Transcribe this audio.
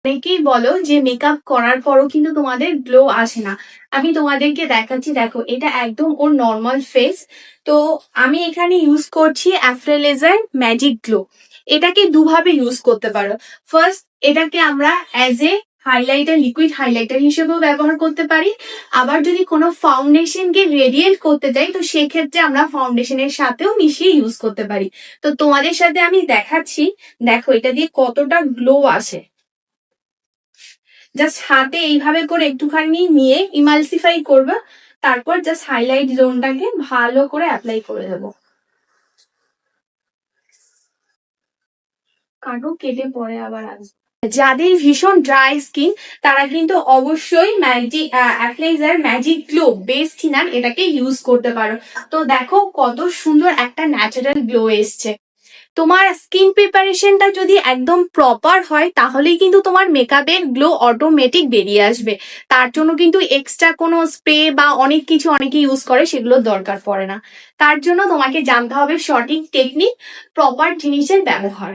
অনেকেই বলো যে মেকআপ করার পরও কিন্তু তোমাদের গ্লো আসে না। আমি তোমাদেরকে দেখাচ্ছি, দেখো এটা একদম ওর নর্মাল ফেস। তো আমি এখানে ইউজ করছি অ্যাফ্রেলেজার ম্যাজিক গ্লো। এটাকে দুভাবে ইউজ করতে পারো। ফার্স্ট, এটাকে আমরা as a highlighter, liquid highlighter হিসেবেও ব্যবহার করতে পারি। আবার যদি কোনো ফাউন্ডেশনকে রেডিয়েন্ট করতে চাই, তো সেক্ষেত্রে আমরা ফাউন্ডেশনের সাথেও মিশিয়ে ইউজ করতে পারি। তো তোমাদের সাথে আমি দেখাচ্ছি, দেখো এটা দিয়ে কতটা গ্লো আসে। জাস্ট হাতে এইভাবে করে একটুখানি নিয়ে ইমালসিফাই করবে, তারপর জাস্ট হাইলাইট জোনটাকে ভালো করে অ্যাপ্লাই করে দেবো। কাটো কেটে পরে আবার আসবে। যাদের ভীষণ ড্রাই স্কিন তারা কিন্তু অবশ্যই ম্যাজিক অ্যাপ্লাইজার ম্যাজিক গ্লো বেস থিনার এটাকে ইউজ করতে পারো। তো দেখো কত সুন্দর একটা ন্যাচারাল গ্লো এসছে। তোমার স্কিন প্রিপারেশনটা যদি একদম প্রপার হয় তাহলেই কিন্তু তোমার মেকআপের গ্লো অটোমেটিক বেরিয়ে আসবে। তার জন্য কিন্তু এক্সট্রা কোনো স্প্রে বা অনেক কিছু অনেকে ইউজ করে, সেগুলোর দরকার পড়ে না। তার জন্য তোমাকে জানতে হবে সঠিক টেকনিক, প্রপার জিনিসের ব্যবহার।